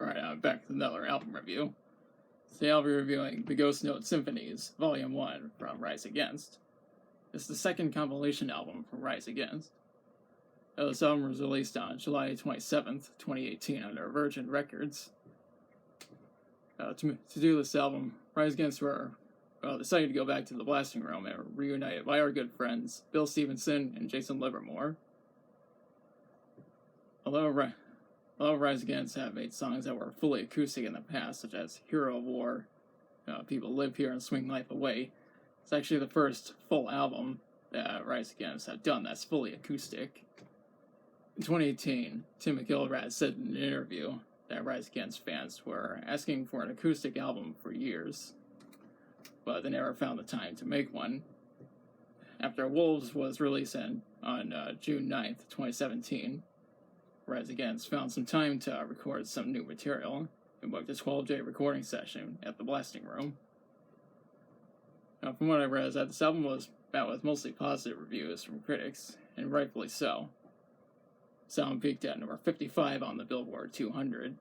Alright, I'm back with another album review. Today I'll be reviewing the Ghost Note Symphonies, Volume 1 from Rise Against. It's the second compilation album from Rise Against. This album was released on July 27th, 2018 under Virgin Records. To do this album, Rise Against decided to go back to the blasting room and were reunited by our good friends Bill Stevenson and Jason Livermore. Although Rise Against have made songs that were fully acoustic in the past, such as Hero of War, People Live Here and Swing Life Away, it's actually the first full album that Rise Against have done that's fully acoustic. In 2018, Tim McIlrath said in an interview that Rise Against fans were asking for an acoustic album for years, but they never found the time to make one. After Wolves was released on June 9th, 2017, Rise Against found some time to record some new material and booked a 12-day recording session at the Blasting Room. Now, from what I read, this album was met with mostly positive reviews from critics, and rightfully so. The album peaked at number 55 on the Billboard 200.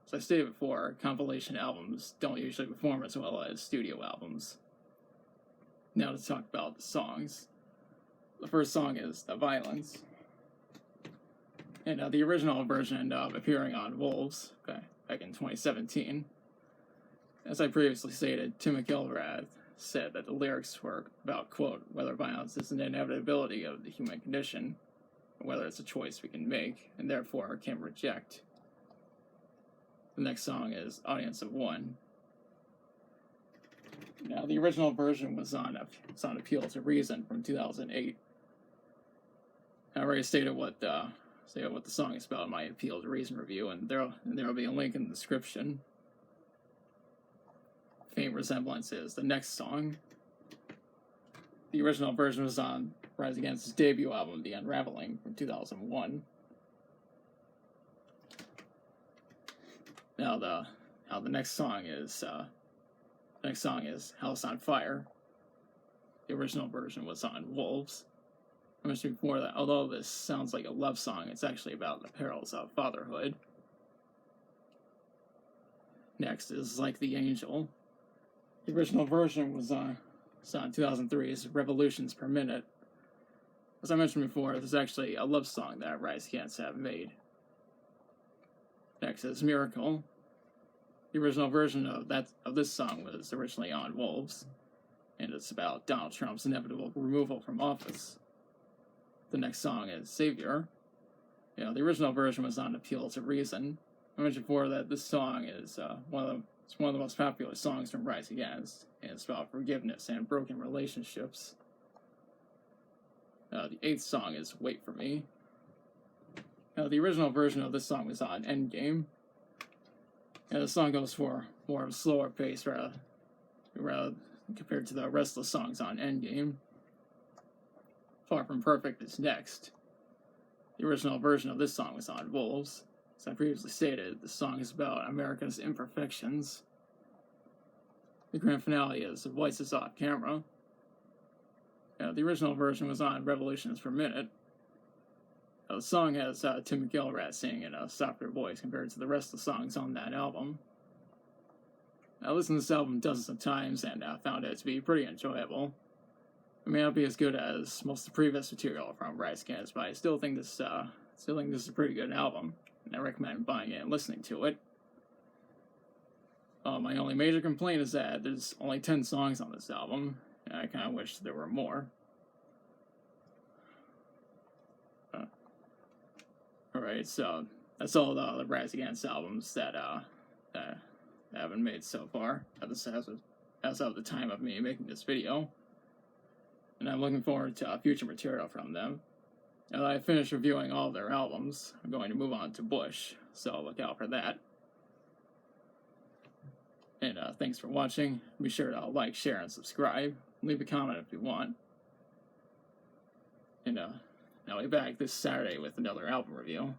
As I stated before, compilation albums don't usually perform as well as studio albums. Now to talk about the songs. The first song is The Violence. And the original version ended up appearing on Wolves back in 2017. As I previously stated, Tim McIlrath said that the lyrics were about, quote, whether violence is an inevitability of the human condition, or whether it's a choice we can make, and therefore can reject. The next song is Audience of One. Now, the original version was on Appeal to Reason from 2008. I already stated what the song is about in my Appeal to Reason review, and there'll be a link in the description. Faint Resemblance is the next song. The original version was on Rise Against's debut album, The Unraveling, from 2001. Now the next song is House on Fire. The original version was on Wolves. I mentioned before that although this sounds like a love song, it's actually about the perils of fatherhood. Next is Like the Angel. The original version was on 2003's Revolutions Per Minute. As I mentioned before, this is actually a love song that Rise Against have made. Next is Miracle. The original version of this song was originally on Wolves, and it's about Donald Trump's inevitable removal from office. The next song is Savior. The original version was on Appeal to Reason. I mentioned before that this song is one of the most popular songs from Rise Against, and it's about forgiveness and broken relationships. The 8th song is Wait For Me. The original version of this song was on Endgame. The song goes for more of a slower pace rather compared to the rest of the songs on Endgame. Far From Perfect is next. The original version of this song was on Wolves. As I previously stated, the song is about America's imperfections. The grand finale is Voices Off Camera. The original version was on Revolutions Per Minute. The song has Tim McIlrath singing in a softer voice compared to the rest of the songs on that album. I listened to this album dozens of times and found it to be pretty enjoyable. It may not be as good as most of the previous material from Rise Against, but I still think this is a pretty good album, and I recommend buying it and listening to it. My only major complaint is that there's only 10 songs on this album, and I kind of wish there were more. Alright, so that's all the Rise Against albums that have been made so far, as of the time of me making this video. And I'm looking forward to future material from them. Now that I finish reviewing all of their albums, I'm going to move on to Bush, so look out for that. And thanks for watching. Be sure to like, share, and subscribe. Leave a comment if you want. And I'll be back this Saturday with another album review.